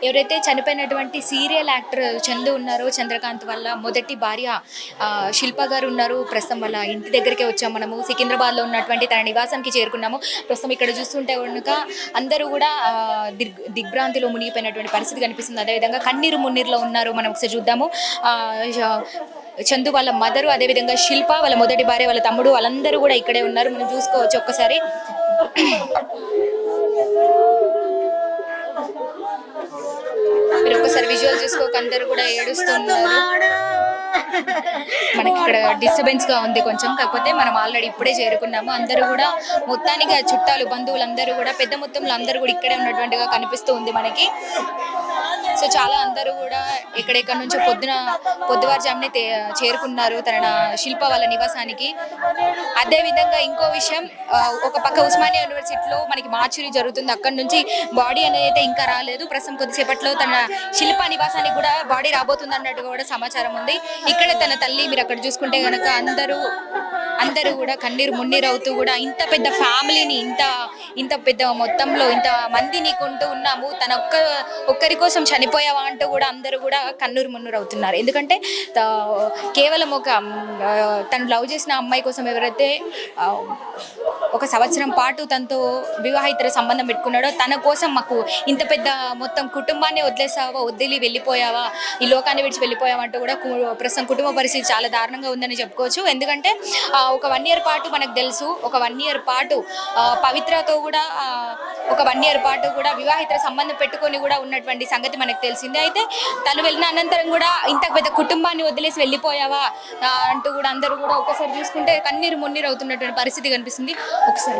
ఎవరైతే చనిపోయినటువంటి serial actor Chandu ఉన్నారో, చంద్రకాంత్ వాళ్ళ మొదటి భార్య శిల్ప గారు ఉన్నారు. ప్రస్తుతం వాళ్ళ ఇంటి దగ్గరికే వచ్చాము. మనము సికింద్రాబాద్లో ఉన్నటువంటి తన నివాసానికి చేరుకున్నాము. ప్రస్తుతం ఇక్కడ చూస్తుంటే కనుక అందరూ కూడా దిగ్భ్రాంతిలో మునిగిపోయినటువంటి పరిస్థితి కనిపిస్తుంది. అదేవిధంగా కన్నీరు మున్నీరులో ఉన్నారు. మనం ఒకసారి చూద్దాము. చందు వాళ్ళ మదరు, అదేవిధంగా శిల్ప వాళ్ళ మొదటి భార్య, వాళ్ళ తమ్ముడు, వాళ్ళందరూ కూడా ఇక్కడే ఉన్నారు. మనం చూసుకోవచ్చు ఒక్కసారి. మీరు ఒక్కసారి విజువల్ చూసుకోక అందరూ కూడా ఏడుస్తున్నారు. మనకి ఇక్కడ డిస్టర్బెన్స్ గా ఉంది కొంచెం, కాకపోతే మనం ఆల్రెడీ ఇప్పుడే చేరుకున్నాము. అందరూ కూడా మొత్తానికి చుట్టాలు, బంధువులు అందరూ కూడా పెద్ద మొత్తంలో అందరూ కూడా ఇక్కడే ఉన్నటువంటిగా కనిపిస్తూ ఉంది మనకి. సో చాలా అందరూ కూడా ఎక్కడెక్కడ నుంచో పొద్దువారుజామునే చేరుకున్నారు తన శిల్ప వాళ్ళ నివాసానికి. అదేవిధంగా ఇంకో విషయం, ఒక పక్క ఉస్మానియా యూనివర్సిటీలో మనకి మార్చురీ జరుగుతుంది. అక్కడ నుంచి బాడీ అనేది అయితే ఇంకా రాలేదు. ప్రస్తుతం కొద్దిసేపట్లో తన శిల్ప నివాసానికి కూడా బాడీ రాబోతుంది అన్నట్టుగా కూడా సమాచారం ఉంది. ఇక్కడ తన తల్లి, మీరు అక్కడ చూసుకుంటే కనుక అందరూ కూడా కన్నీరు మున్నీరు అవుతూ కూడా ఇంత పెద్ద ఫ్యామిలీని, ఇంత పెద్ద మొత్తంలో ఇంత మందిని కొంటూ ఉన్నాము, తన ఒక్కరి కోసం చనిపోయావా అంటూ కూడా అందరూ కూడా కన్నీరు మున్నీరు అవుతున్నారు. ఎందుకంటే కేవలం తను లవ్ చేసిన అమ్మాయి కోసం ఎవరైతే 1 సంవత్సరం పాటు తనతో వివాహితర సంబంధం పెట్టుకున్నాడో, తన కోసం మాకు ఇంత పెద్ద మొత్తం కుటుంబాన్ని వదిలి వెళ్ళిపోయావా, ఈ లోకాన్ని విడిచి వెళ్ళిపోయావా అంటూ కూడా ప్రస్తుతం కుటుంబ పరిస్థితి చాలా దారుణంగా ఉందని చెప్పుకోవచ్చు. ఎందుకంటే ఒక 1 year పాటు మనకు తెలుసు, ఒక 1 year పాటు పవిత్రతో కూడా ఒక 1 year పాటు కూడా వివాహితర సంబంధం పెట్టుకొని కూడా ఉన్నటువంటి సంగతి మనకు తెలిసిందే. అయితే తను వెళ్ళిన అనంతరం కూడా ఇంత పెద్ద కుటుంబాన్ని వదిలేసి వెళ్ళిపోయావా అంటూ కూడా అందరూ కూడా ఒకసారి చూసుకుంటే కన్నీరు మున్నీరు అవుతున్నటువంటి పరిస్థితి కనిపిస్తుంది. ఒకసారి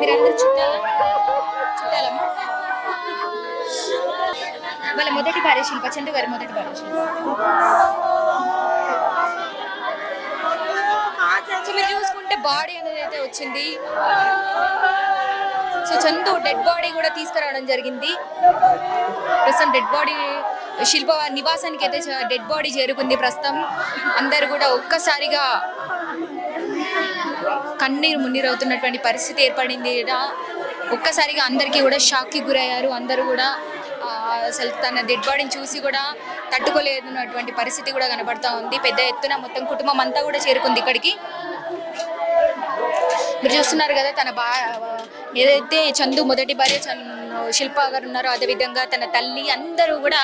మీరందరూ చుట్టాలమ్మా. వాళ్ళ మొదటి భార్య శిల్ప, చందు గారి మొదటి భార్య శిల్ప. సో మీరు చూసుకుంటే బాడీ అనేది అయితే వచ్చింది. సో చందు డెడ్ బాడీ కూడా తీసుకురావడం జరిగింది. ప్రస్తుతం డెడ్ బాడీ శిల్ప నివాసానికి అయితే డెడ్ బాడీ చేరుకుంది. ప్రస్తుతం అందరు కూడా ఒక్కసారిగా కన్నీరు మున్నీరు అవుతున్నటువంటి పరిస్థితి ఏర్పడింది. ఒక్కసారిగా అందరికీ కూడా షాక్కి గురయ్యారు. అందరూ కూడా అసలు తన డెడ్ బాడీని చూసి కూడా తట్టుకోలేనటువంటి పరిస్థితి కూడా కనబడతా ఉంది. పెద్ద ఎత్తున మొత్తం కుటుంబం అంతా కూడా చేరుకుంది ఇక్కడికి. మీరు చూస్తున్నారు కదా, ఏదైతే చందు మొదటి భార్య శిల్ప గారు ఉన్నారో, అదేవిధంగా తన తల్లి అందరూ కూడా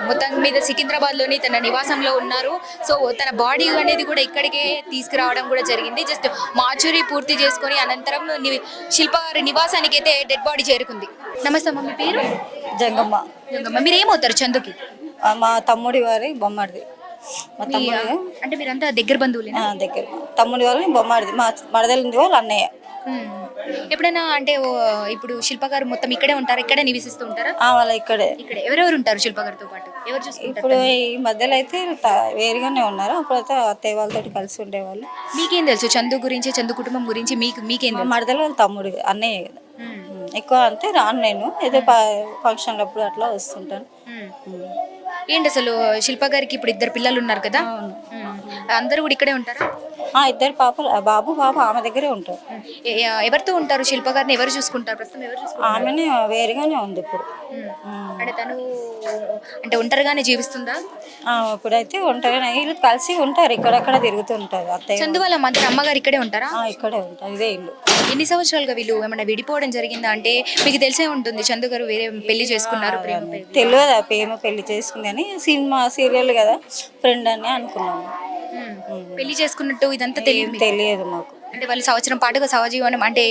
మొత్తం మీద సికింద్రాబాద్లోని తన నివాసంలో ఉన్నారు. సో తన బాడీ అనేది కూడా ఇక్కడికే తీసుకురావడం కూడా జరిగింది. జస్ట్ మార్చురీ పూర్తి చేసుకొని అనంతరం శిల్ప గారి నివాసానికి అయితే డెడ్ బాడీ చేరుకుంది. నమస్తే అమ్మ, మీ పేరు? జంగమ్మ. మీరు ఏమవుతారు చందుకి? మా తమ్ముడి వారి బొమ్మడిది. మా తమ్ముడు అంటే మీరంతా దగ్గర బంధువులే? దగ్గర. తమ్ముడి వాళ్ళని బొమ్మడిది, మా మరదలింది వాళ్ళు అన్నయ్య. ఎప్పుడైనా అంటే ఇప్పుడు శిల్ప గారు మొత్తం ఇక్కడే ఉంటారా, ఇక్కడే నివసిస్తూ ఉంటారా? వాళ్ళ ఇక్కడే. ఎవరెవరు ఉంటారు శిల్ప గారితో పాటు? ఎవరు చూసుకుంటారు? ఇప్పుడు ఈ మధ్యలో అయితే వేరుగానే ఉన్నారు. అప్పుడైతే అత్తయ్య వాళ్ళతో కలిసి ఉండేవాళ్ళు. మీకేం తెలుసు చందు గురించి, చందు కుటుంబం గురించి మీకేం? మరదలు వాళ్ళ తమ్ముడు అన్నయ్య కదా. ఎక్కువ అంతే రాను నేను, ఏదో ఫంక్షన్లప్పుడు అట్లా వస్తుంటాను. ఏంటి అసలు శిల్ప గారికి ఇప్పుడు 2 పిల్లలు ఉన్నారు కదా, అందరూ కూడా ఇక్కడే ఉంటారా? 2 పాపలు, బాబు పాప ఆమె దగ్గరే ఉంటారు. ఎవరితో ఉంటారు? శిల్ప గారిని ఎవరు చూసుకుంటారు ప్రస్తుతం? ఎవరు చూసుకుంటారు? ఆమెనే వేరుగానే ఉంది ఇప్పుడు. అంటే తను అంటే ఒంటరిగానే జీవిస్తుందా? ఇప్పుడైతే ఒంటరిగానే, వీళ్ళు కలిసి ఉంటారు, ఇక్కడక్కడ తిరుగుతుంటారు. అత్తయ్య చందు వాళ్ళ అమ్మగారు ఇక్కడే ఉంటారా? ఇక్కడే ఉంటారు, ఇదే ఇల్లు. ఎన్ని సంవత్సరాలుగా వీళ్ళు ఏమైనా విడిపోవడం జరిగిందా? అంటే మీకు తెలిసే ఉంటుంది చందు గారు వేరే పెళ్లి చేసుకున్నారు. తెలియదు ప్రేమ పెళ్లి చేసుకుంది అని, సినిమా సీరియల్ కదా, ఫ్రెండ్ అని అనుకున్నాము. పెళ్లి చేసుకున్నట్టు ఇదంతా తెలియదు మాకు. అంటే వాళ్ళు సంవత్సరం పాటుగా సహజీవనం అంటే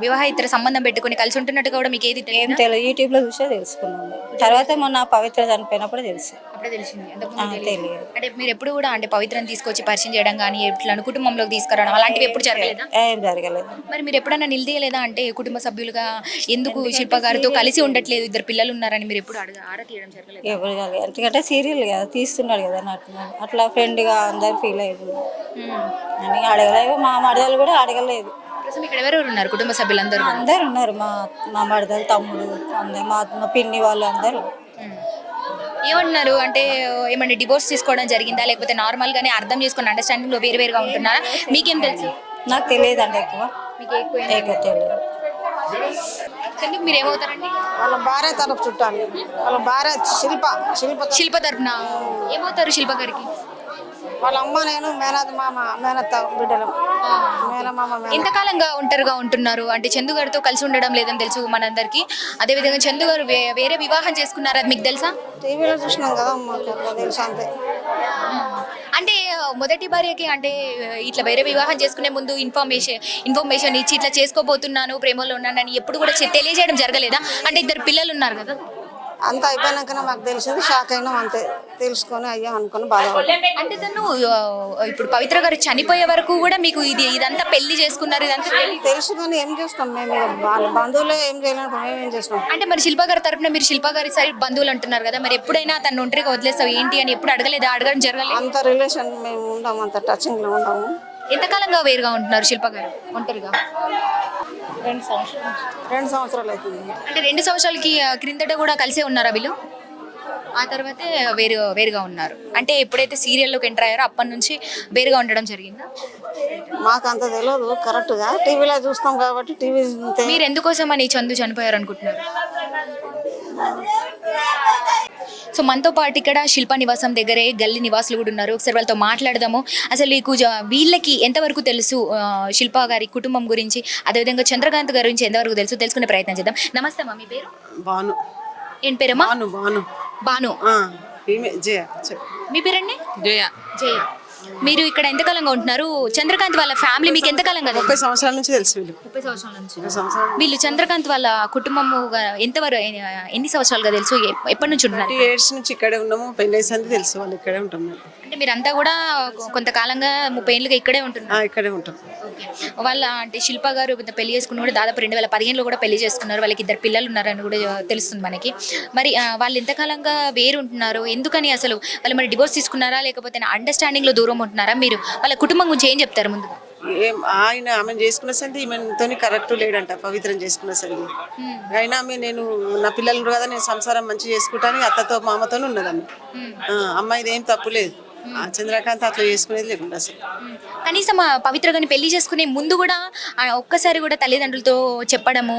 వివాహితర సంబంధం పెట్టుకుని కలిసి ఉంటున్నట్టుగా కూడా మీకు ఏది ఏం తెలియదు, యూట్యూబ్లో చూసే తెలుసుకున్నాము. తర్వాత మొన్న పవిత్ర చనిపోయినప్పుడు తెలుసు. అప్పుడే తెలిసింది, తెలియదు. అంటే మీరు ఎప్పుడు కూడా అంటే పవిత్రను తీసుకొచ్చి పరిచయం చేయడం కానీ, ఎట్లా కుటుంబంలోకి తీసుకురావడం అలాంటివి ఎప్పుడు జరగలేదా? ఏం జరగలేదు. మరి మీరు ఎప్పుడైనా నిలదీయలేదా? అంటే కుటుంబ సభ్యులుగా ఎందుకు శిల్ప గారితో కలిసి ఉండట్లేదు, 2 పిల్లలు ఉన్నారని మీరు ఎప్పుడు ఆరా తీయడం జరగలేదు? ఎప్పుడు కాలేదు, ఎందుకంటే సీరియల్ కదా తీస్తున్నాడు కదా, అట్లా ఫ్రెండ్గా అందరు ఫీల్ అయ్యారు అని అడగలేదు. మా మరదలు కూడా అడగలేదు. ఇక్కడ ఎవరెవరు ఉన్నారు కుటుంబ సభ్యులందరూ? అందరు ఉన్నారు, మా మరదలు, తమ్ముడు, మా పిన్ని వాళ్ళు అందరూ. ఏమంటున్నారు అంటే ఏమంటే డివోర్స్ తీసుకోవడం జరిగిందా లేకపోతే నార్మల్ గానే అర్థం చేసుకుని అండర్స్టాండింగ్ లో వేరుగా ఉంటున్నారా? మీకేం తెలుసు? నాకు తెలియదు అండి ఎక్కువ. మీకు ఎక్కువ ఎక్కువ తెలియదు. ఎందుకు మీరు ఏమవుతారండి? వాళ్ళ భార్య తరపు చుట్టాలి. వాళ్ళ భార్య శిల్ప తరఫున ఏమవుతారు శిల్ప గారికి? వాళ్ళ అమ్మ నేను మేనత్త బిడ్డలు. మేనమామ ఎంతకాలంగా ఒంటరిగా ఉంటున్నారు? అంటే చందు గారితో కలిసి ఉండడం లేదని తెలుసు మనందరికి. అదేవిధంగా చందు గారు వేరే వివాహం చేసుకున్నారు, అది మీకు తెలుసా? టీవీలో చూసినాం కదా, మాకు అట్లా తెలుసు అంతే. అంటే మొదటి భార్యకి అంటే ఇట్లా వేరే వివాహం చేసుకునే ముందు ఇన్ఫర్మేషన్ ఇచ్చి ఇట్లా చేసుకోబోతున్నాను, ప్రేమలో ఉన్నానని ఎప్పుడు కూడా తెలియజేయడం జరగలేదా? అంటే ఇద్దరు పిల్లలు ఉన్నారు కదా. అంతా అయిపోయినాకనే మాకు తెలిసింది, షాక్ అయినాం అంతే. తెలుసుకొని అయ్యాం అనుకుని బాధపడ్డాం. అంటే తను ఇప్పుడు పవిత్ర గారు చనిపోయే వరకు కూడా మీకు ఇదంతా పెళ్లి చేసుకున్నారు, ఇదంతా తెలుసు కానీ ఏం చేస్తాం మేము, వాళ్ళ బంధువులే ఏం చేయలేనప్పుడు మేము ఏం చేస్తాం. అంటే మరి శిల్ప గారి తరపున మీరు శిల్ప గారి సైడ్ బంధువులు అంటున్నారు కదా, మరి ఎప్పుడైనా తను ఒంటరిగా వదిలేస్తావు ఏంటి అని ఎప్పుడు అడగలేదా? అడగడం జరగలేదు? అంత రిలేషన్ మేము ఉంటాము, అంత టచింగ్ లో ఉంటాము. ఎంతకాలంగా వేరుగా ఉంటున్నారు శిల్ప గారు ఒంటరిగా? 2 సంవత్సరాలు అవుతుంది. అంటే 2 సంవత్సరాలకి క్రిందట కూడా కలిసే ఉన్నారా వీళ్ళు? ఆ తర్వాతే వేరుగా ఉన్నారు. అంటే ఎప్పుడైతే సీరియల్లోకి ఎంటర్ అయ్యారో అప్పటి నుంచి వేరుగా ఉండడం జరిగిందా? మాకు అంత తెలియదు కరెక్ట్గా, టీవీలో చూస్తాం కాబట్టి టీవీ. మీరు ఎందుకోసం అని చందు చనిపోయారు అనుకుంటున్నారు? సో మనతో పాటు ఇక్కడ శిల్ప నివాసం దగ్గరే గల్లీ నివాసులు కూడా ఉన్నారు. ఒకసారి వాళ్ళతో మాట్లాడదాము. అసలు నీకు వీళ్ళకి ఎంతవరకు తెలుసు శిల్ప గారి కుటుంబం గురించి, అదేవిధంగా చంద్రకాంత్ గారి గురించి ఎంతవరకు తెలుసు తెలుసుకునే ప్రయత్నం చేద్దాం. నమస్తే అమ్మా, మీ పేరు? బాను. ఏం పేరమ్మా? బాను. మీ పేరండి? జయ. జయ. మీరు ఇక్కడ ఎంతకాలంగా ఉంటున్నారు? చంద్రకాంత్ వాళ్ళ ఫ్యామిలీ మీకు ఎంతకాలంగా? 30 సంవత్సరాల నుంచి తెలుసు. 30 సంవత్సరాల నుంచి వీళ్ళు చంద్రకాంత్ వాళ్ళ కుటుంబము ఎంతవరకు ఎన్ని సంవత్సరాలుగా తెలుసు? ఎప్పటి నుంచి ఉంటున్నారు? 30 years నుంచి ఇక్కడే ఉన్నాము. పెళ్ళేసింది తెలుసు, వాళ్ళు ఇక్కడే ఉంటున్నారు. అంటే మీరంతా కూడా కొంతకాలంగా 30 ఏళ్ళుగా ఇక్కడే ఉంటున్నారు? ఇక్కడే ఉంటాం. వాళ్ళ అంటే శిల్ప గారు పెళ్లి చేసుకుని కూడా దాదాపు 2015లో కూడా పెళ్లి చేసుకున్నారు. వాళ్ళకి 2 పిల్లలు ఉన్నారని కూడా తెలుస్తుంది మనకి. మరి వాళ్ళు ఎంతకాలంగా వేరు ఉంటున్నారు? ఎందుకని అసలు వాళ్ళు మరి డివోర్స్ తీసుకున్నారా లేకపోతే అండర్స్టాండింగ్ లో దూరం ఉంటున్నారా? మీరు వాళ్ళ కుటుంబం గురించి ఏం చెప్తారు ముందుగా? ఆమె చేసుకున్న సంది ఈమెతో కరెక్ట్ లేడంట, పవిత్రం చేసుకున్న సంది. అయినా నేను నా పిల్లలు కదా, నేను సంసారం మంచిగా చేసుకుంటాను, అత్తతో మామతో ఉన్నదాన్ని. అమ్మాయిది ఏం తప్పు లేదు. చంద్రకాంత్ అట్లా చేసుకునేది లేకుండా అసలు. కనీసం పవిత్ర గారిని పెళ్లి చేసుకునే ముందు కూడా ఒక్కసారి కూడా తల్లిదండ్రులతో చెప్పడము,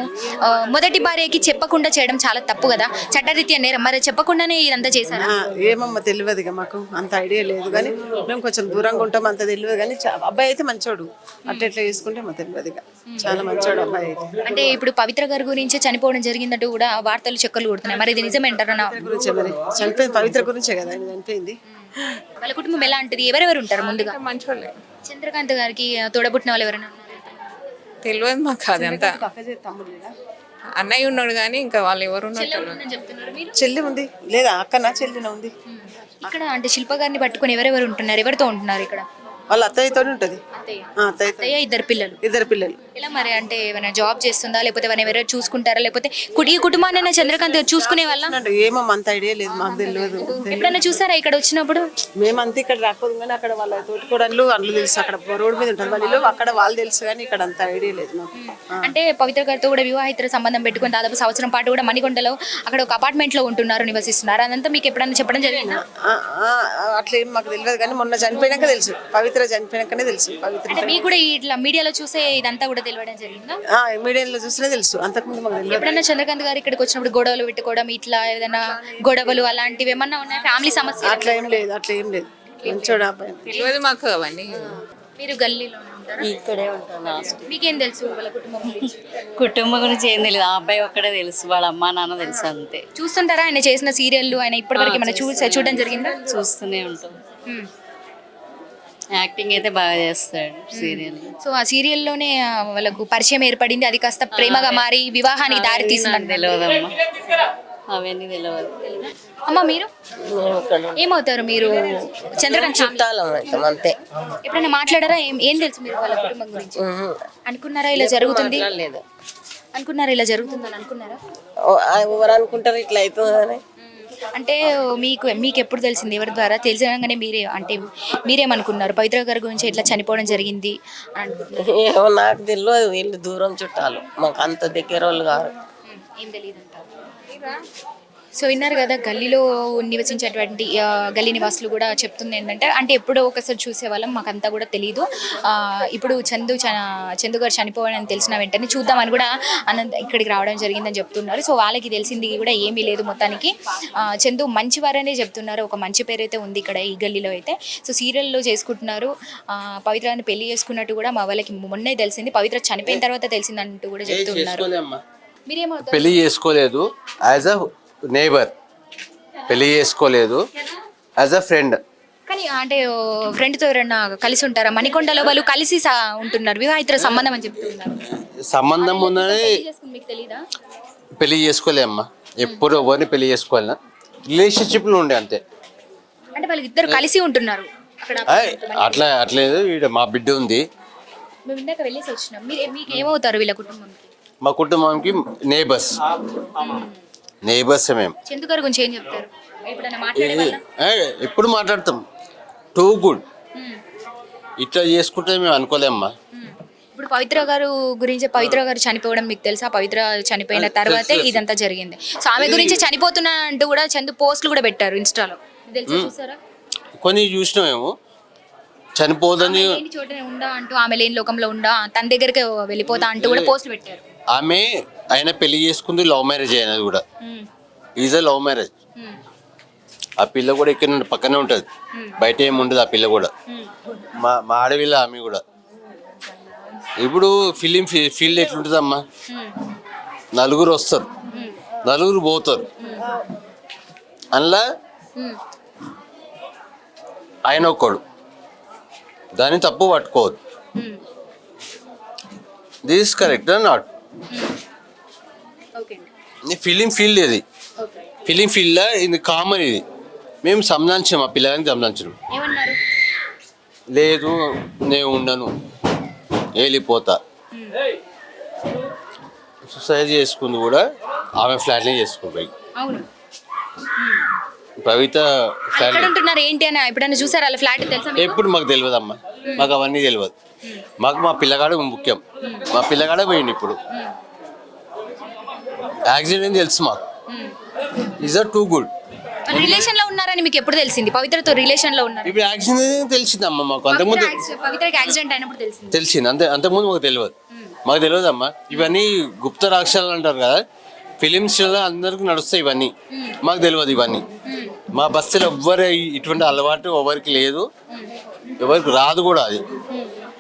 మొదటి భార్యకి చెప్పకుండా చేయడం చాలా తప్పు కదా, చట్టరీత్యా నేరం. మరి చెప్పకుండానే ఇదంతా చేశారు? ఏమమ్మా తెలియదు ఇక, మాకు అంత ఐడియా లేదు. కానీ మేము కొంచెం దూరంగా ఉంటాం, అంత తెలియదు. కానీ అబ్బాయి అయితే మంచోడు, అట్లా చేసుకుంటే మాకు తెలియదు ఇక. చాలా మంచోడు అబ్బాయి అయితే. అంటే ఇప్పుడు పవిత్ర గారి గురించి చనిపోవడం జరిగిందంటూ కూడా వార్తలు చక్కర్లు కొడుతున్నాయి. మరి ఇది నిజమేంటారా? గురించే మరి చనిపోయింది, పవిత్ర గురించే కదా ఆయన చనిపోయింది. వాళ్ళ కుటుంబం ఎలా ఉంటుంది? ఎవరెవరు ఉంటారు? ముందుగా మంచోళ్ళే. చంద్రకాంత్ గారికి తోడబుట్టిన వాళ్ళు ఎవరైనా ఉన్నారా? తెలియదు మాకు అదంతా. అన్నయ్య ఉన్నాడు కానీ ఇంకా వాళ్ళు ఎవరు చెప్తున్నారు మీరు? చెల్లి ఉంది లేదా? అక్కనా చెల్లిన ఉంది ఇక్కడ. అంటే శిల్ప గారిని పట్టుకొని ఎవరెవరు ఉంటున్నారు? ఎవరితో ఉంటున్నారు ఇక్కడ? వాళ్ళ అత్తయ్యతో ఉంటది. అత్తయ్య, 2 పిల్లలు. 2 పిల్లలు. ఎలా మరి? అంటే ఏమైనా జాబ్ చేస్తుందా లేకపోతే ఎవరైనా చూసుకుంటారా లేకపోతే ఈ కుటుంబాన్ని చంద్రకాంత్ చూసుకునే వాళ్ళ? ఏమో అంత ఐడియా లేదు, మాకు తెలియదు. ఎప్పుడైనా చూసారా ఇక్కడ వచ్చినప్పుడు? మేమంతా ఇక్కడ రాకపోదు కానీ అక్కడ వాళ్ళ తోటికోడళ్ళు అందులో తెలుసు, అక్కడ రోడ్డు మీద ఉంటారు వాళ్ళు, అక్కడ వాళ్ళు తెలుసు కానీ ఇక్కడ అంత ఐడియా లేదు మాకు. అంటే పవిత్ర గారితో కూడా వివాహితర సంబంధం పెట్టుకుని దాదాపు సంవత్సరం పాటు కూడా మణికొండలో అక్కడ ఒక అపార్ట్మెంట్ లో ఉంటున్నారు, నివసిస్తున్నారు. అదంతా మీకు ఎప్పుడైనా చెప్పడం జరిగిందా? అట్లా ఏం మాకు తెలియదు కానీ మొన్న చనిపోయినాక తెలుసు, పవిత్ర చనిపోయినాకనే తెలుసు. పవిత్ర అంటే మీకు కూడా ఇట్లా మీడియాలో చూసే ఇదంతా కూడా తెలియడం జరిగిందా? మీడియాలో చూసినా తెలుసు, అంతకుముందు మాకు తెలియదు. ఎప్పుడైనా చంద్రకాంత్ గారు ఇక్కడికి వచ్చినప్పుడు గొడవలు పెట్టుకోవడం ఇట్లా ఏదైనా గొడవలు అలాంటివి ఏమన్నా ఉన్నాయా? ఫ్యామిలీ సమస్య? అట్లా ఏం లేదు, అట్లా ఏం లేదు. మంచోడు అబ్బాయి. తెలియదు మాకు అవన్నీ. మీరు గల్లీలో ఉంటారా? ఇక్కడే ఉంటాను. మీకేం తెలుసు వాళ్ళ కుటుంబం గురించి? కుటుంబం గురించి ఏం తెలియదు, ఆ అబ్బాయి ఒక్కడే తెలుసు, వాళ్ళ అమ్మా నాన్న తెలుసు అంతే. చూస్తుంటారా ఆయన చేసిన సీరియల్లు? ఆయన ఇప్పటివరకు ఏమైనా చూడడం జరిగిందా? చూస్తూనే ఉంటాం. యాక్టింగ్ అయితే బాగా చేస్తాడు సీరియల్. సో ఆ సీరియల్లోనే వాళ్ళకు పరిచయం ఏర్పడింది, అది కాస్త ప్రేమగా మారి వివాహానికి దారి తీసిందని. తెలియదమ్మా, అవన్నీ తెలియదు. అమ్మ మీరు ఏమవుతారు? మీరు చంద్రకాంత్ చుట్టాలం అవుతాం అంతే. ఎప్పుడైనా మాట్లాడారా? ఏం తెలుసు మీరు వాళ్ళ కుటుంబం గురించి? అనుకున్నారా ఇలా జరుగుతుంది? లేదు. అనుకున్నారా ఇలా జరుగుతుందని? అనుకున్నారా? ఎవరు అనుకుంటారు ఇట్లా అవుతుందని? అంటే మీకు ఎప్పుడు తెలిసింది? ఎవరి ద్వారా తెలిసినాగానే మీరేమనుకున్నారు? పవిత్ర గారి గురించి ఇట్లా చనిపోవడం జరిగింది ఏమో నాకు తెలియదు, వీళ్ళు దూరం చుట్టాలు, మాకు అంత దగ్గర వాళ్ళు కాదు. ఏం తెలియదు అంటారు. సో విన్నారు కదా, గల్లీలో నివసించేటువంటి గల్లీ నివాసులు కూడా చెప్తుంది ఏంటంటే, అంటే ఎప్పుడో ఒకసారి చూసేవాళ్ళం, మాకంతా కూడా తెలియదు. ఇప్పుడు చందు గారు చనిపోవాలని తెలిసిన వెంటనే చూద్దామని కూడా ఇక్కడికి రావడం జరిగిందని చెప్తున్నారు. సో వాళ్ళకి తెలిసింది కూడా ఏమీ లేదు. మొత్తానికి చందు మంచివారనే చెప్తున్నారు. ఒక మంచి పేరు అయితే ఉంది ఇక్కడ ఈ గల్లీలో అయితే. సో సీరియల్లో చేసుకుంటున్నారు. పవిత్రాన్ని పెళ్లి చేసుకున్నట్టు కూడా మా వాళ్ళకి మొన్నే తెలిసింది. పవిత్ర చనిపోయిన తర్వాత తెలిసిందంటూ కూడా చెప్తున్నారు. మీరేమవుతారు? పెళ్లి చేసుకోలేదు, యాజ్ అ నేబర్. పెళ్లి చేసుకోలేదు, యాజ్ అ ఫ్రెండ్. కానీ అంటే ఫ్రెండ్తో ఎవరైనా కలిసి ఉంటారా? మణికొండలో వాళ్ళు కలిసి ఉంటున్నారు, వివాహితుల సంబంధం అని చెప్తున్నారు. సంబంధం ఉన్నది, మీకు తెలీదా? పెళ్లి చేసుకోలే అమ్మా. ఎప్పుడు ఎవరిని పెళ్లి చేసుకోవాలన్నా రిలేషన్షిప్లో ఉండే అంతే. అంటే వాళ్ళకి ఇద్దరు కలిసి ఉంటున్నారు అక్కడ. అట్లేదు. ఈడ మా బిడ్డ ఉంది. మేము ఇందాక వెళ్ళేసి వచ్చినాం. మీకు ఏమవుతారు వీళ్ళ కుటుంబంకి? మా కుటుంబానికి నేబర్స్ మేము. చందు గారి గురించి ఏం చెప్తారు? ఎప్పుడైనా మాట్లాడే వాళ్ళ? ఎప్పుడు మాట్లాడతాం. Too good. ఇట్లా చేసుకుంటే మేము అనుకోలేమ్మా. ఇప్పుడు పవిత్ర గారు గురించి, పవిత్ర గారు చనిపోవడం మీకు తెలుసా? పవిత్ర చనిపోయిన తర్వాతే ఇదంతా జరిగింది. సో ఆమె గురించి చనిపోతున్నా అంటూ కూడా చందు పోస్టులు కూడా పెట్టారు ఇన్స్టాలో. తెలుసా? చూసారా? కొన్ని చూసినామేమో. చనిపోదని లేని చోటనే ఉండా అంటూ, ఆమె లేని లోకంలో ఉండా, తన దగ్గరికి వెళ్ళిపోతా అంటూ కూడా పోస్టులు పెట్టారు. ఆమె ఆయన పెళ్లి చేసుకుంది లవ్ మ్యారేజ్ అయినది కూడా. Is a love marriage. ఆ పిల్ల కూడా ఇక్కడ నుండి పక్కనే ఉంటుంది, బయట ఏమి ఉండదు ఆ పిల్ల కూడా. మా ఆడవిల్ల ఆమె కూడా. ఇప్పుడు ఫిలిం ఫీల్డ్ ఎట్లుంటుందమ్మా, నలుగురు వస్తారు, నలుగురు పోతారు. అందులో ఆయన ఒక్కడు, దాన్ని తప్పు పట్టుకోవద్దు. This correct not. Film field ఇది. ఫిలిం ఫీల్డ్లో ఇది కామన్. ఇది మేము సంబంధించాం, మా పిల్లలకి సంబంధించాం. లేదు నేను ఉండను, వెళ్ళిపోతా. సూసైడ్ చేసుకుంది కూడా ఆమె ఫ్లాట్నే చేసుకుంటాయి. పవిత్ర ఫ్లాట్ ఉంటున్నారు ఏంటి అని ఎప్పుడైనా చూసారా? వాళ్ళ ఫ్లాట్ తెలుసా? ఎప్పుడు మాకు తెలియదు అమ్మా, మాకు అవన్నీ తెలియదు. మాకు మా పిల్లగాడు ముఖ్యం. మా పిల్లగాడే పోయింది. ఇప్పుడు యాక్సిడెంట్ తెలుసు మాకు. Is are too good. Relation లో ఉన్నారని మీకు ఎప్పుడు తెలిసింది? పవిత్రతో రిలేషన్ లో ఉన్నారు. ఇప్పుడు యాక్సిడెంట్ తెలిసిందమ్మా మాకు. అంతకుముందు పవిత్రకి యాక్సిడెంట్ అయినప్పుడు తెలిసింది. అంతకుముందు మాకు తెలియదు. మాకు తెలియదు అమ్మా. ఇవన్నీ గుప్త రాక్షసాలు అంటారు కదా, ఫిలిమ్స్ అందరికి నడుస్తాయి ఇవన్నీ. మాకు తెలియదు ఇవన్నీ. మా బస్సులో ఎవ్వరు ఇటువంటి అలవాటు ఎవరికి లేదు, ఎవరికి రాదు కూడా అది.